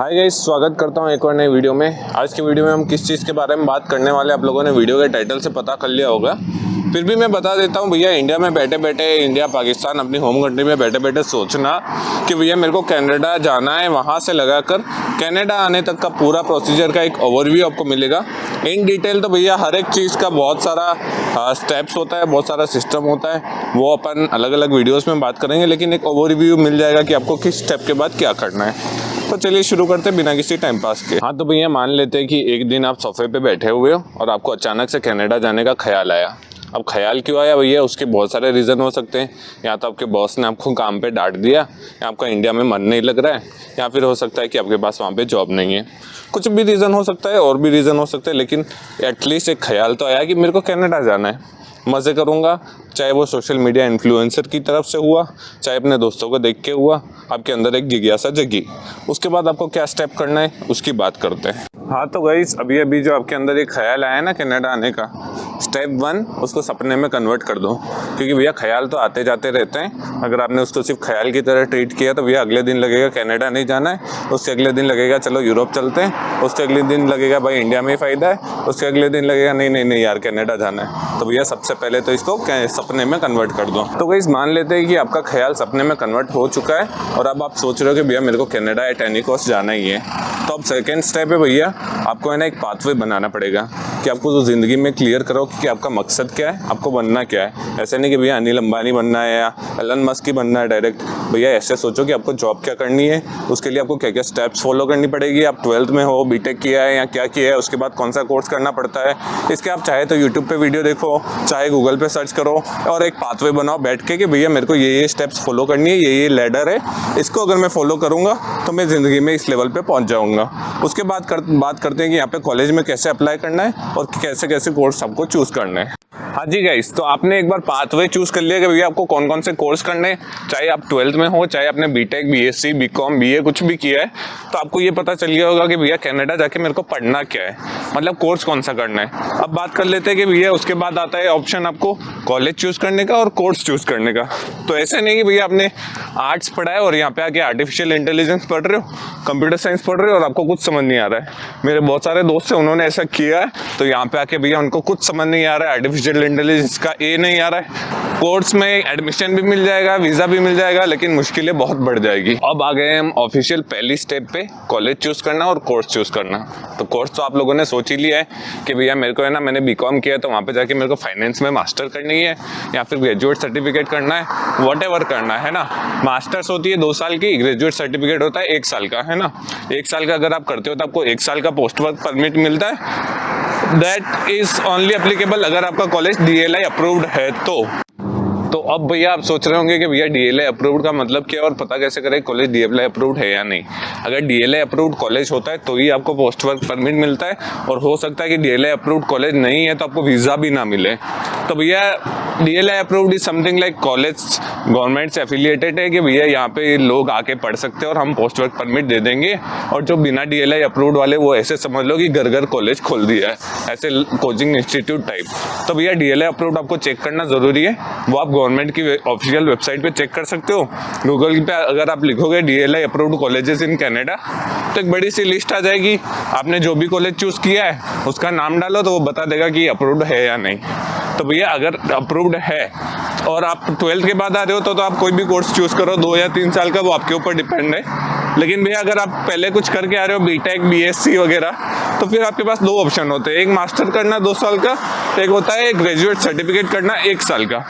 Hi guys, स्वागत करता हूँ एक और नई वीडियो में। आज की वीडियो में हम किस चीज़ के बारे में बात करने वाले हैं, आप लोगों ने वीडियो के टाइटल से पता कर लिया होगा। फिर भी मैं बता देता हूँ भैया, इंडिया में बैठे बैठे, इंडिया पाकिस्तान अपनी होम कंट्री में बैठे बैठे सोचना कि भैया मेरे को कनाडा जाना है, वहाँ से लगाकर कनाडा आने तक का पूरा प्रोसीजर का एक ओवरव्यू आपको मिलेगा इन डिटेल। तो भैया हर एक चीज़ का बहुत सारा स्टेप्स होता है, बहुत सारा सिस्टम होता है, वो अपन अलग अलग वीडियोस में बात करेंगे, लेकिन एक ओवरव्यू मिल जाएगा कि आपको किस स्टेप के बाद क्या करना है। तो चलिए शुरू करते हैं बिना किसी टाइम पास के। हाँ तो भैया मान लेते हैं कि एक दिन आप सोफे पे बैठे हुए हो और आपको अचानक से कनाडा जाने का ख्याल आया। अब ख्याल क्यों आया भैया, उसके बहुत सारे रीज़न हो सकते हैं। या तो आपके बॉस ने आपको काम पे डांट दिया, या आपका इंडिया में मन नहीं लग रहा है, या फिर हो सकता है कि आपके पास वहाँ पे जॉब नहीं है। कुछ भी रीज़न हो सकता है, और भी रीज़न हो सकते हैं, लेकिन एटलीस्ट एक ख्याल तो आया कि मेरे को कनाडा जाना है, मज़े करूँगा। चाहे वो सोशल मीडिया इन्फ्लुएंसर की तरफ से हुआ, चाहे अपने दोस्तों को देख के हुआ, आपके अंदर एक जिज्ञासा जगी। उसके बाद आपको क्या स्टेप करना है उसकी बात करते हैं। हाँ तो गाइस, अभी जो आपके अंदर एक ख्याल आया ना कनाडा आने का, स्टेप 1 उसको सपने में कन्वर्ट कर दो। क्योंकि भैया ख्याल तो आते जाते रहते हैं। अगर आपने उसको सिर्फ ख्याल की तरह ट्रीट किया तो भैया अगले दिन लगेगा कनाडा नहीं जाना है, उससे अगले दिन लगेगा चलो यूरोप चलते हैं, उससे अगले दिन लगेगा भाई इंडिया में ही फ़ायदा है, उससे अगले दिन लगेगा नहीं यार कनाडा जाना है। तो भैया सबसे पहले तो इसको सपने में कन्वर्ट कर दो। तो गाइस मान लेते हैं कि आपका ख्याल सपने में कन्वर्ट हो चुका है और अब आप सोच रहे हो कि भैया मेरे को कनाडा एट एनी कॉस्ट जाना ही है। तो अब सेकेंड स्टेप है भैया, आपको है ना एक पाथवे बनाना पड़ेगा कि आपको तो ज़िंदगी में क्लियर करो कि आपका मकसद क्या है, आपको बनना क्या है। ऐसे नहीं कि भैया अनिल अंबानी बनना है या एलन मस्क ही बनना है डायरेक्ट। भैया ऐसे सोचो कि आपको जॉब क्या करनी है, उसके लिए आपको क्या क्या स्टेप्स फॉलो करनी पड़ेगी। आप 12th में हो, बीटेक किया है या क्या किया है, उसके बाद कौन सा कोर्स करना पड़ता है। इसके आप चाहे तो यूट्यूब पे वीडियो देखो, चाहे गूगल पे सर्च करो और एक पाथवे बनाओ बैठ के कि भैया मेरे को ये स्टेप्स फॉलो करनी है, ये लैडर है, इसको अगर मैं फॉलो करूँगा तो मैं ज़िंदगी में इस लेवल पर पहुँच जाऊँगा। उसके बाद बात करते हैं कि यहाँ पे कॉलेज में कैसे अप्लाई करना है और कैसे कैसे कोर्स आपको चूज़ करना है। हाँ जी गाइस, तो आपने एक बार पाथवे चूज़ कर लिया कि भैया आपको कौन कौन से कोर्स करने हैं। चाहे आप 12th में हो, चाहे आपने बीटेक, बीएससी, बीकॉम, बीए कुछ भी किया है, तो आपको ये पता चल गया होगा कि भैया कनाडा जाके मेरे को पढ़ना क्या है, मतलब कोर्स कौन सा करना है। अब बात कर लेते हैं कि भैया उसके बाद आता है ऑप्शन आपको कॉलेज चूज़ करने का और कोर्स चूज़ करने का। तो ऐसे नहीं कि भैया आपने आर्ट्स पढ़ा है और यहाँ पे आके आर्टिफिशियल इंटेलिजेंस पढ़ रहे हो, कंप्यूटर साइंस पढ़ रहे हो और आपको कुछ समझ नहीं आ रहा है। मेरे बहुत सारे दोस्त हैं, उन्होंने ऐसा किया है, तो यहाँ पे आके भैया उनको कुछ समझ नहीं आ रहा है, आर्टिफिशियल इंटेलिजेंस का ए नहीं आ रहा है। कोर्स में एडमिशन भी मिल जाएगा, वीज़ा भी मिल जाएगा, लेकिन मुश्किलें बहुत बढ़ जाएगी। अब आ गए हम ऑफिशियल पहली स्टेप पे, कॉलेज चूज़ करना और कोर्स चूज़ करना। तो कोर्स तो आप लोगों ने सोच ही लिया है कि भैया मेरे को है ना, मैंने बीकॉम किया है तो वहाँ पे जाके मेरे को फाइनेंस में मास्टर करनी है या फिर ग्रेजुएट सर्टिफिकेट करना है, वॉटेवर करना है ना। मास्टर्स होती है 2 साल की, ग्रेजुएट सर्टिफिकेट होता है 1 साल का, है ना। 1 साल का अगर आप करते हो तो आपको 1 साल का पोस्ट वर्क परमिट मिलता है। दैट इज़ ओनली एप्लीकेबल अगर आपका कॉलेज DLI अप्रूव्ड है तो अब भैया आप सोच रहे होंगे कि भैया DLI अप्रूव्ड का मतलब क्या है और पता कैसे करें कॉलेज DLI अप्रूव्ड है या नहीं। अगर DLI अप्रूव्ड कॉलेज होता है तो ही आपको पोस्ट वर्क परमिट मिलता है, और हो सकता है कि DLI अप्रूव्ड कॉलेज नहीं है तो आपको वीज़ा भी ना मिले। तो भैया DLI approved is something like college government से एफिलिएटेड है कि भैया यहाँ पे लोग आके पढ़ सकते हैं और हम पोस्ट वर्क परमिट दे देंगे। और जो बिना DLI अप्रूव्ड वाले, वो ऐसे समझ लो कि घर कॉलेज खोल दिया है, ऐसे कोचिंग इंस्टीट्यूट टाइप। तो भैया DLI अप्रूव्ड आपको चेक करना ज़रूरी है, वो आप गवर्नमेंट की ऑफिशियल वेबसाइट पे चेक कर सकते हो। गूगल पे अगर आप लिखोगे DLI approved colleges in Canada तो एक बड़ी सी लिस्ट आ जाएगी। आपने जो भी कॉलेज चूज़ किया है उसका नाम डालो तो वो बता देगा कि अप्रूव्ड है या नहीं। तो भैया अगर अप्रूव्ड है और आप 12th के बाद आ रहे हो तो आप कोई भी कोर्स चूज़ करो, 2 या 3 साल का, वो आपके ऊपर डिपेंड है। लेकिन भैया अगर आप पहले कुछ करके आ रहे हो, बीटेक, BSc वगैरह, तो फिर आपके पास 2 ऑप्शन होते हैं। एक मास्टर करना 2 साल का, एक होता है ग्रेजुएट सर्टिफिकेट करना 1 साल का।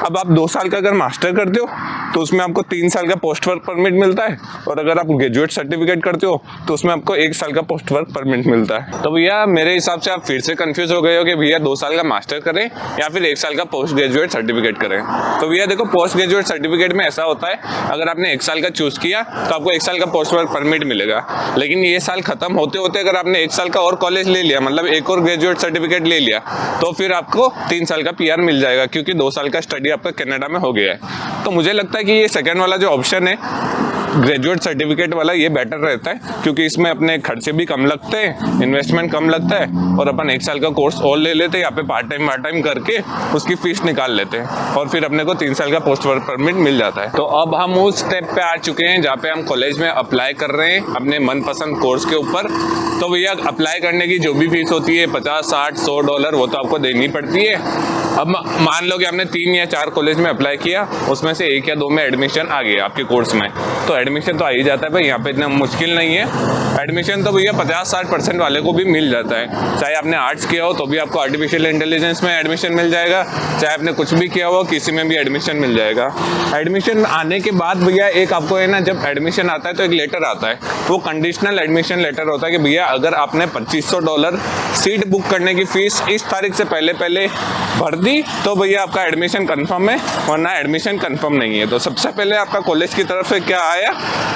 अब आप 2 साल का अगर मास्टर करते हो तो उसमें आपको 3 साल का पोस्ट वर्क परमिट मिलता है, और अगर आप ग्रेजुएट सर्टिफिकेट करते हो तो उसमें आपको 1 साल का पोस्ट वर्क परमिट मिलता है। तो भैया मेरे हिसाब से आप फिर से कंफ्यूज हो गए हो कि भैया 2 साल का मास्टर करें या फिर 1 साल का पोस्ट ग्रेजुएट सर्टिफिकेट करें। तो भैया देखो, पोस्ट ग्रेजुएट सर्टिफिकेट में ऐसा होता है, अगर आपने 1 साल का चूज़ किया तो आपको 1 साल का पोस्ट वर्क परमिट मिलेगा। लेकिन ये साल खत्म होते होते अगर आपने 1 साल का और कॉलेज ले लिया, मतलब एक और ग्रेजुएट सर्टिफिकेट ले लिया, तो फिर आपको 3 साल का PR मिल जाएगा, क्योंकि 2 साल का स्टडी आपका कनाडा में हो गया है। तो मुझे लगता है कि ये सेकंड वाला जो ऑप्शन है ग्रेजुएट सर्टिफिकेट वाला ये बेटर रहता है, क्योंकि इसमें अपने खर्चे भी कम लगते हैं, इन्वेस्टमेंट कम लगता है, और अपन 1 साल का कोर्स और ले लेते हैं, यहाँ पे पार्ट टाइम करके उसकी फीस निकाल लेते हैं, और फिर अपने को 3 साल का पोस्ट वर्क परमिट मिल जाता है। तो अब हम उस स्टेप पे आ चुके हैं जहाँ पे हम कॉलेज में अप्लाई कर रहे हैं अपने मनपसंद कोर्स के ऊपर। तो भैया अप्लाई करने की जो भी फीस होती है $50, $60, $100 वो तो आपको देनी पड़ती है। अब मान लो कि आपने 3 या 4 कॉलेज में अप्लाई किया, उसमें से 1 या 2 में एडमिशन आ गया आपके कोर्स में, तो एडमिशन तो आ ही जाता है भाई, यहाँ पे इतना मुश्किल नहीं है। एडमिशन तो भैया 50-60% वाले को भी मिल जाता है, चाहे आपने आर्ट्स किया हो तो भी आपको आर्टिफिशियल इंटेलिजेंस में एडमिशन मिल जाएगा, चाहे आपने कुछ भी किया हो किसी में भी एडमिशन मिल जाएगा। एडमिशन आने के बाद भैया एक आपको है ना, जब एडमिशन आता है तो एक लेटर आता है, वो कंडीशनल एडमिशन लेटर होता है कि भैया अगर आपने $2500 सीट बुक करने की फीस इस तारीख से पहले भर दी तो भैया आपका एडमिशन कंफर्म है, वरना एडमिशन कंफर्म नहीं है। तो सबसे पहले आपका कॉलेज की तरफ से क्या आया,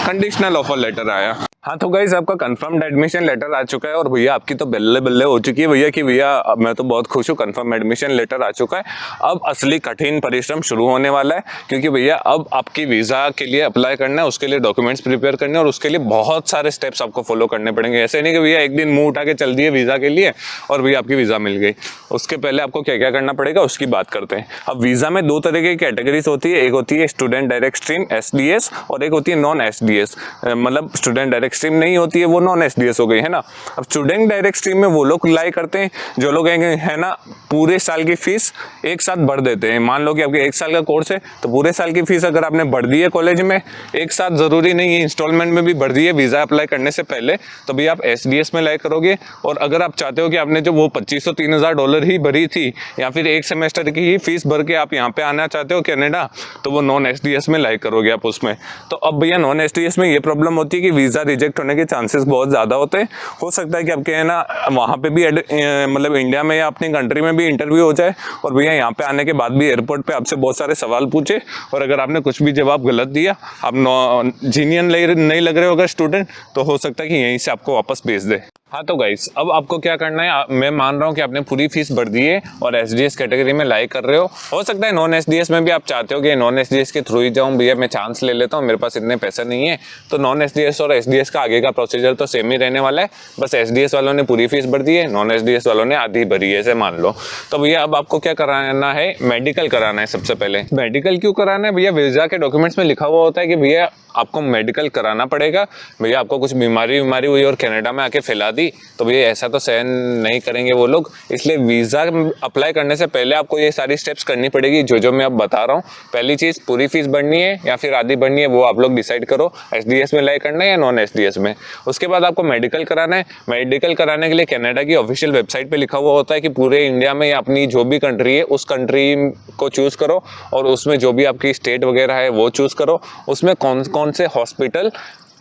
कंडीशनल ऑफर लेटर आया। हाँ तो गाइस आपका कंफर्म्ड एडमिशन लेटर आ चुका है, और भैया आपकी तो बल्ले बल्ले हो चुकी है भैया कि भैया मैं तो बहुत खुश हूँ, कंफर्म एडमिशन लेटर आ चुका है। अब असली कठिन परिश्रम शुरू होने वाला है, क्योंकि भैया अब आपकी वीज़ा के लिए अप्लाई करना है, उसके लिए डॉक्यूमेंट्स प्रिपेयर करने, और उसके लिए बहुत सारे स्टेप्स आपको फॉलो करने पड़ेंगे। ऐसे नहीं कि भैया एक दिन मुँह उठा के चल दिए वीज़ा के लिए और भैया आपकी वीज़ा मिल गई। उसके पहले आपको क्या क्या करना पड़ेगा उसकी बात करते हैं। अब वीज़ा में 2 तरह की कैटेगरीज होती है, एक होती है स्टूडेंट डायरेक्ट स्ट्रीम SDS, और एक होती है नॉन SDS। मतलब स्टूडेंट डायरेक्ट स्ट्रीम नहीं होती है वो नॉन SDS हो गई है ना। अब स्टूडेंट डायरेक्ट स्ट्रीम में वो लोग अप्लाई करते हैं जो लोग है ना पूरे साल की फीस एक साथ भर देते हैं। मान लो कि आपके 1 साल का कोर्स है तो पूरे साल की फीस अगर आपने भर दी है कॉलेज में एक साथ, जरूरी नहीं है इंस्टॉलमेंट में भी भर दी है वीज़ा अप्लाई करने से पहले, तो भी आप SDS में अप्लाई करोगे। और अगर आप चाहते हो कि आपने जो वो $2500-3000 ही भरी थी, या फिर 1 सेमेस्टर की ही फीस भर के आप यहाँ पे आना चाहते हो कनाडा, तो वो नॉन SDS में अप्लाई करोगे आप उसमें। तो अब भैया नॉन SDS में ये प्रॉब्लम होती है कि वीज़ा रिजेक्ट होने के चांसेस बहुत ज़्यादा होते हैं। हो सकता है कि आपके है ना वहाँ पे भी मतलब इंडिया में या अपनी कंट्री में भी इंटरव्यू हो जाए, और भैया यहाँ पे आने के बाद भी एयरपोर्ट पे आपसे बहुत सारे सवाल पूछे, और अगर आपने कुछ भी जवाब गलत दिया, आप जीनियन नहीं लग रहे हो अगर स्टूडेंट, तो हो सकता है कि यहीं से आपको वापस भेज दे। हाँ तो गाइस अब आपको क्या करना है, मैं मान रहा हूँ कि आपने पूरी फीस भर दी है और SDS कैटेगरी में अप्लाई कर रहे हो सकता है नॉन SDS में भी आप चाहते हो कि नॉन SDS के थ्रू ही जाऊँ, भैया मैं चांस ले लेता हूँ, मेरे पास इतने पैसे नहीं है। तो नॉन SDS और SDS का आगे का प्रोसीजर तो सेम ही रहने वाला है, बस SDS वालों ने पूरी फीस भर दी है, नॉन SDS वालों ने आधी भरी है ऐसे मान लो। तो भैया अब आपको क्या कराना है, मेडिकल कराना है। सबसे पहले मेडिकल क्यों कराना है भैया, वीज़ा के डॉक्यूमेंट्स में लिखा हुआ होता है कि भैया आपको मेडिकल कराना पड़ेगा, भैया आपको कुछ बीमारी हुई और कनाडा में आके फैला दी, तो भैया ऐसा तो सहन नहीं करेंगे वो लोग। इसलिए वीज़ा अप्लाई करने से पहले आपको ये सारी स्टेप्स करनी पड़ेगी जो मैं अब बता रहा हूँ। पहली चीज़ पूरी फीस भरनी है या फिर आधी भरनी है, वो आप लोग डिसाइड करो, SDS में अप्लाई करना है या नॉन SDS में। उसके बाद आपको मेडिकल कराना है। मेडिकल कराने के लिए कनाडा की ऑफिशियल वेबसाइट पर लिखा हुआ होता है कि पूरे इंडिया में या अपनी जो भी कंट्री है उस कंट्री को चूज़ करो, और उसमें जो भी आपकी स्टेट वगैरह है वो चूज़ करो, उसमें कौन से हॉस्पिटल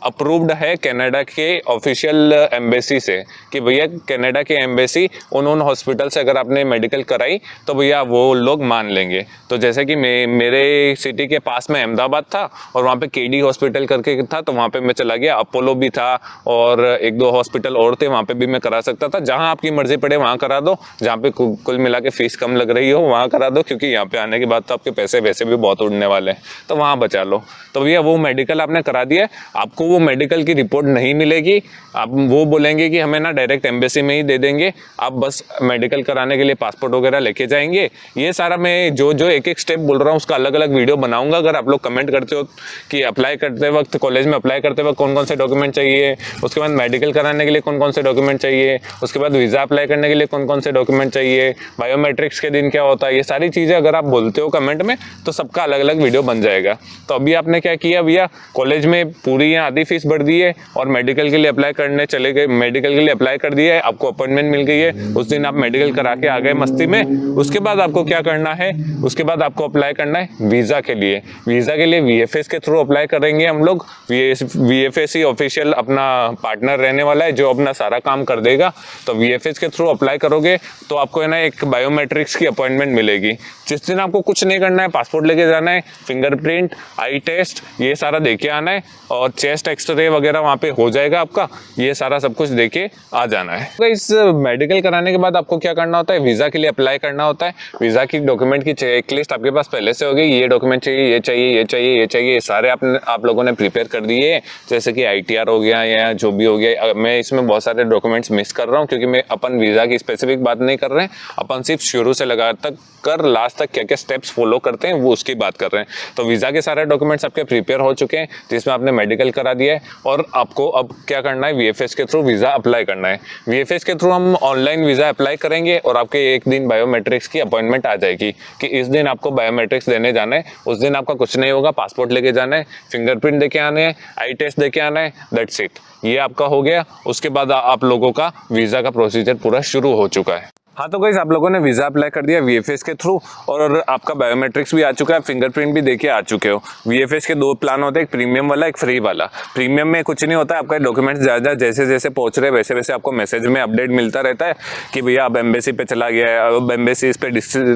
अप्रूव्ड है कनाडा के ऑफिशियल एम्बेसी से, कि भैया कनाडा के एम्बेसी उन हॉस्पिटल से अगर आपने मेडिकल कराई तो भैया वो लोग मान लेंगे। तो जैसे कि मेरे सिटी के पास में अहमदाबाद था और वहाँ पे KD हॉस्पिटल करके था, तो वहाँ पे मैं चला गया। अपोलो भी था और 1-2 हॉस्पिटल और थे, वहाँ पे भी मैं करा सकता था। जहाँ आपकी मर्जी पड़े वहाँ करा दो, जहाँ पे कुल मिला के फीस कम लग रही हो वहाँ करा दो, क्योंकि यहाँ पे आने के बाद तो आपके पैसे वैसे भी बहुत उड़ने वाले हैं, तो वहाँ बचा लो। तो भैया वो मेडिकल आपने करा दिया, आपको वो मेडिकल की रिपोर्ट नहीं मिलेगी, आप वो बोलेंगे कि हमें ना डायरेक्ट एम्बेसी में ही दे देंगे, आप बस मेडिकल कराने के लिए पासपोर्ट वगैरह लेके जाएंगे। ये सारा मैं जो एक स्टेप बोल रहा हूँ उसका अलग अलग वीडियो बनाऊंगा। अगर आप लोग कमेंट करते हो कि अप्लाई करते वक्त, कॉलेज में अप्लाई करते वक्त कौन कौन से डॉक्यूमेंट चाहिए, उसके बाद मेडिकल कराने के लिए कौन कौन से डॉक्यूमेंट चाहिए, उसके बाद वीज़ा अप्लाई करने के लिए कौन कौन से डॉक्यूमेंट चाहिए, बायोमेट्रिक्स के दिन क्या होता है, ये सारी चीज़ें अगर आप बोलते हो कमेंट में तो सबका अलग अलग वीडियो बन जाएगा। तो अभी आपने क्या किया भैया, कॉलेज में पूरी या आधी फीस भर दी है और मेडिकल के लिए अप्लाई करने चले गए, मेडिकल के लिए अप्लाई कर दिया है, आपको अपॉइंटमेंट मिल गई है, उस दिन आप मेडिकल करा के आ गए मस्ती में। उसके बाद आपको क्या करना है, उसके बाद आपको अप्लाई करना है वीज़ा के लिए। वीज़ा के लिए VFS के थ्रू अप्लाई करेंगे हम लोग। VFS ही ऑफिशियल अपना पार्टनर रहने वाला है जो अपना सारा काम कर देगा। तो VFS के थ्रू अप्लाई करोगे तो आपको है ना एक बायोमेट्रिक्स की अपॉइंटमेंट मिलेगी, जिस दिन आपको कुछ नहीं करना है, पासपोर्ट लेके जाना है, फिंगरप्रिंट, आई टेस्ट ये सारा देके आना है और चेस्ट एक्सरे वगैरह वहाँ पे हो जाएगा आपका, ये सारा सब कुछ देके आ जाना है। तो इस मेडिकल कराने के बाद आपको क्या करना होता है, वीज़ा के लिए अप्लाई करना होता है। वीज़ा की डॉक्यूमेंट की चेकलिस्ट आपके पास पहले से होगी, ये डॉक्यूमेंट चाहिए, ये चाहिए, ये चाहिए, ये चाहिए, ये सारे आप लोगों ने प्रिपेयर कर दिए। जैसे कि ITR हो गया या जो भी हो गया। मैं इसमें बहुत सारे डॉक्यूमेंट्स मिस कर रहा हूँ क्योंकि मैं अपन वीज़ा की स्पेसिफिक बात नहीं कर रहे हैं, अपन सिर्फ शुरू से लगा तक कर लास्ट तक क्या क्या स्टेप्स फॉलो करते हैं वो उसकी बात कर रहे हैं। तो वीज़ा के सारे डॉक्यूमेंट्स आपके प्रिपेयर हो चुके हैं, जिसमें आपने मेडिकल करा दिया है और आपको अब क्या करना है, VFS के थ्रू वीज़ा अप्लाई करना है। VFS के थ्रू हम ऑनलाइन वीज़ा अप्लाई करेंगे और आपके एक दिन बायोमेट्रिक्स की अपॉइंटमेंट आ जाएगी कि इस दिन आपको बायोमेट्रिक्स देने जाना है। उस दिन आपका कुछ नहीं होगा, पासपोर्ट लेके जाना है, फिंगरप्रिंट देके आने हैं, आई टेस्ट देके आना है, दैट्स इट। ये आपका हो गया। उसके बाद आप लोगों का वीज़ा का प्रोसीजर पूरा शुरू हो चुका है। हाँ तो गाइस, आप लोगों ने वीज़ा अप्लाई कर दिया VFS के थ्रू और आपका बायोमेट्रिक्स भी आ चुका है, फिंगरप्रिंट भी देके आ चुके हो। VFS के 2 प्लान होते हैं, एक प्रीमियम वाला, एक फ्री वाला। प्रीमियम में कुछ नहीं होता है, आपका डॉक्यूमेंट्स ज़्यादा जैसे जैसे पहुँच रहे वैसे वैसे आपको मैसेज में अपडेट मिलता रहता है कि भैया अब एम्बेसी पे चला गया है, अब एम्बेसी इस पर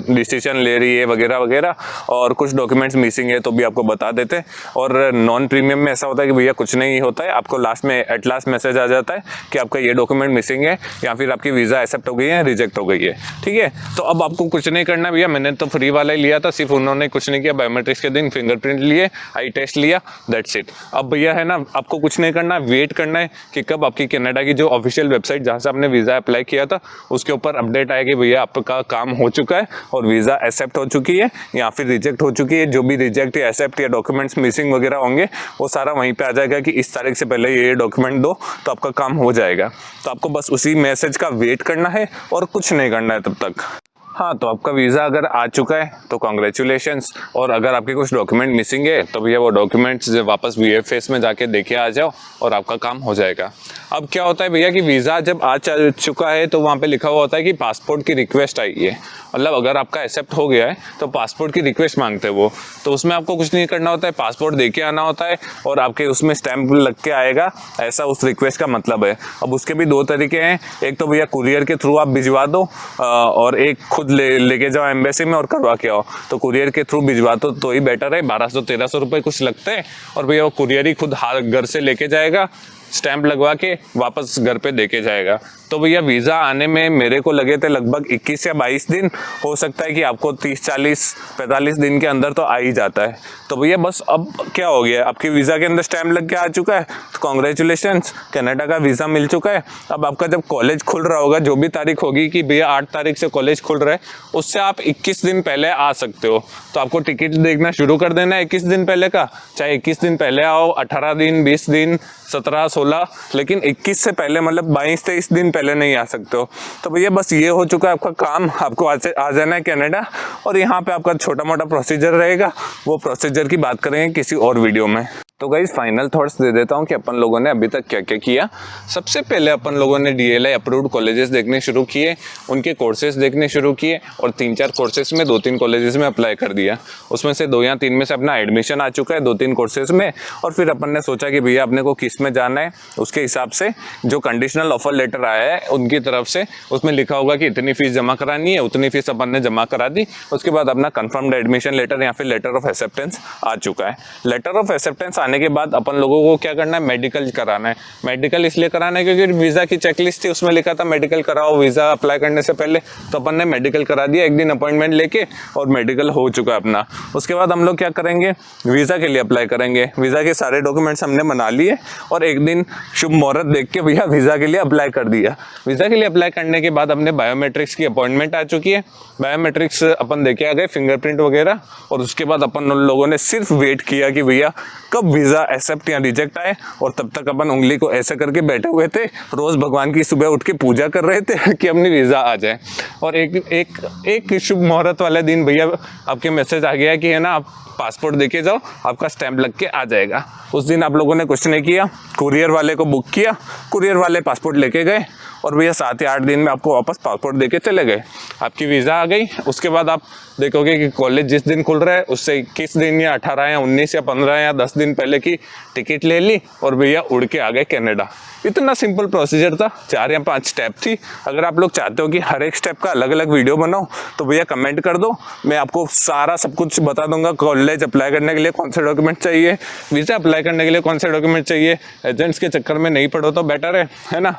डिसीजन ले रही है वगैरह वगैरह, और कुछ डॉक्यूमेंट्स मिसिंग है तो भी आपको बता देते हैं। और नॉन प्रीमियम में ऐसा होता है कि भैया कुछ नहीं होता है, आपको लास्ट में एट लास्ट मैसेज आ जाता है कि आपका ये डॉक्यूमेंट मिसिंग है या फिर आपकी वीज़ा एक्सेप्ट हो गई है, रिजेक्ट हो गई है। ठीक है, तो अब आपको कुछ नहीं करना भैया। मैंने तो फ्री वाला ही लिया था, सिर्फ उन्होंने कुछ नहीं किया, बायोमेट्रिक्स के दिन फिंगरप्रिंट लिए, आई टेस्ट लिया, दैट्स इट। अब भैया है ना, आपको कुछ नहीं करना, वेट करना है कि कब आपकी कनाडा की जो ऑफिशियल वेबसाइट जहाँ से आपने वीज़ा अप्लाई किया था उसके ऊपर अपडेट आएगी, भैया आपका काम हो चुका है और वीज़ा एक्सेप्ट हो चुकी है या फिर रिजेक्ट हो चुकी है। जो भी रिजेक्ट या एक्सेप्ट या डॉक्यूमेंट्स मिसिंग वगैरह होंगे वो सारा वहीं पे आ जाएगा कि इस तारीख से पहले ये डॉक्यूमेंट दो, तो आपका काम हो जाएगा। तो आपको बस उसी मैसेज का वेट करना है और कुछ नहीं करना है तब तक। हाँ, तो आपका वीज़ा अगर आ चुका है तो कॉन्ग्रेचुलेशंस, और अगर आपके कुछ डॉक्यूमेंट मिसिंग है तो भैया वो डॉक्यूमेंट्स वापस VFS में जाके देके आ जाओ और आपका काम हो जाएगा। अब क्या होता है भैया कि वीज़ा जब आ चुका है तो वहाँ पे लिखा हुआ होता है कि पासपोर्ट की रिक्वेस्ट आई है, मतलब अगर आपका एक्सेप्ट हो गया है तो पासपोर्ट की रिक्वेस्ट मांगते हैं वो। तो उसमें आपको कुछ नहीं करना होता है, पासपोर्ट देके आना होता है और आपके उसमें स्टैंप लग के आएगा, ऐसा उस रिक्वेस्ट का मतलब है। अब उसके भी 2 तरीके हैं, एक तो भैया कुरियर के थ्रू आप भिजवा दो और एक खुद लेके जाओ एम्बेसी में और करवा के आओ। तो कुरियर के थ्रू भिजवा दो तो ही बेटर है, 1200-1300 रुपये कुछ लगते हैं और भैया वो कुरियर ही खुद घर से लेके जाएगा, स्टैंप लगवा के वापस घर पे देके जाएगा। तो भैया वीज़ा आने में मेरे को लगे थे लगभग 21 या 22 दिन, हो सकता है कि आपको 30, 40, 45 दिन के अंदर तो आ ही जाता है। तो भैया बस अब क्या हो गया, आपकी वीज़ा के अंदर स्टैंप लग के आ चुका है, तो कॉन्ग्रेचुलेशंस, कनाडा का वीज़ा मिल चुका है। अब आपका जब कॉलेज खुल रहा होगा, जो भी तारीख होगी कि भैया 8 तारीख से कॉलेज खुल रहा है, उससे आप 21 दिन पहले आ सकते हो। तो आपको टिकट देखना शुरू कर देना है 21 दिन पहले का, चाहे 21 दिन पहले आओ, 18 दिन, 20 दिन, 17, 16, लेकिन 21 से पहले मतलब 22-23 दिन पहले नहीं आ सकते हो। तो भैया बस ये हो चुका है आपका काम, आपको आ जाना है कनाडा और यहाँ पे आपका छोटा मोटा प्रोसीजर रहेगा, वो प्रोसीजर की बात करेंगे किसी और वीडियो में। तो गाइस फाइनल थॉट्स दे देता हूँ कि अपन लोगों ने अभी तक क्या क्या किया। सबसे पहले अपन लोगों ने DLI अप्रूव्ड कॉलेजेस देखने शुरू किए, उनके कोर्सेज देखने शुरू किए और 3-4 कोर्सेज में 2-3 कॉलेजेस में अप्लाई कर दिया। उसमें से 2 या 3 में से अपना एडमिशन आ चुका है 2-3 कोर्सेज में। और फिर अपन ने सोचा कि भैया अपने को किस में जाना है, उसके हिसाब से जो कंडीशनल ऑफर लेटर आया है उनकी तरफ से, उसमें लिखा होगा कि इतनी फीस जमा करानी है, उतनी फीस अपन ने जमा करा दी। उसके बाद अपना कन्फर्म्ड एडमिशन लेटर या फिर लेटर ऑफ एक्सेप्टेंस आ चुका है। लेटर ऑफ एक्सेप्टेंस आने के बाद अपन लोगों को क्या करना है, मेडिकल कराना है। मेडिकल इसलिए कराना है क्योंकि वीज़ा की चेकलिस्ट थी, उसमें लिखा था मेडिकल कराओ वीज़ा अप्लाई करने से पहले, तो अपन ने मेडिकल करा दिया, एक दिन अपॉइंटमेंट लेके और मेडिकल हो चुका है अपना। उसके बाद हम लोग क्या करेंगे, वीज़ा के लिए अप्लाई करेंगे। वीज़ा के सारे डॉक्यूमेंट्स हमने बना लिए और एक दिन शुभ मुहूर्त देख के भैया वीज़ा के लिए अप्लाई कर दिया। वीज़ा के लिए अप्लाई करने के बाद अपने बायोमेट्रिक्स की अपॉइंटमेंट आ चुकी है। बायोमेट्रिक्स अपन देके आ गए, फिंगरप्रिंट वगैरह, और उसके बाद अपन लोगों ने सिर्फ वेट किया कि भैया कब वीज़ा एक्सेप्ट या रिजेक्ट आए, और तब तक अपन उंगली को ऐसे करके बैठे हुए थे, रोज़ भगवान की सुबह उठ के पूजा कर रहे थे कि अपनी वीज़ा आ जाए। और एक शुभ मुहूर्त वाले दिन भैया आपके मैसेज आ गया कि है ना, आप पासपोर्ट देके जाओ, आपका स्टैंप लग के आ जाएगा। उस दिन आप लोगों ने कुछ नहीं किया, कुरियर वाले को बुक किया, कुरियर वाले पासपोर्ट लेके गए और भैया 7 या 8 दिन में आपको वापस पासपोर्ट देके चले गए, आपकी वीज़ा आ गई। उसके बाद आप देखोगे कि कॉलेज जिस दिन खुल रहा है उससे 21 दिन या 18 या 19 या 15 या 10 दिन पहले की टिकट ले ली और भैया उड़ के आ गए कनाडा। इतना सिंपल प्रोसीजर था, 4 या 5 स्टेप थी। अगर आप लोग चाहते हो कि हर एक स्टेप का अलग अलग वीडियो बनाओ तो भैया कमेंट कर दो, मैं आपको सारा सब कुछ बता दूंगा। कॉलेज अप्लाई करने के लिए कौन से डॉक्यूमेंट चाहिए, वीज़ा अप्लाई करने के लिए कौन से डॉक्यूमेंट चाहिए, एजेंट्स के चक्कर में नहीं पढ़ो तो बेटर है ना।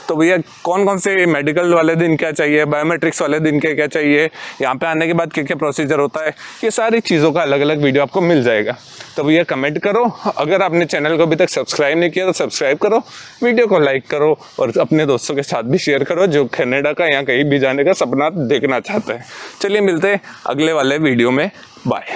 तो भैया कौन कौन से मेडिकल वाले दिन क्या चाहिए, बायोमेट्रिक्स वाले दिन क्या चाहिए, यहाँ पे आने के बाद क्या क्या प्रोसीजर होता है, ये सारी चीज़ों का अलग अलग वीडियो आपको मिल जाएगा। तो भैया कमेंट करो। अगर आपने चैनल को अभी तक सब्सक्राइब नहीं किया तो सब्सक्राइब करो, वीडियो को लाइक करो और अपने दोस्तों के साथ भी शेयर करो जो कनाडा का या कहीं भी जाने का सपना देखना चाहते हैं। चलिए मिलते हैं अगले वाले वीडियो में, बाय।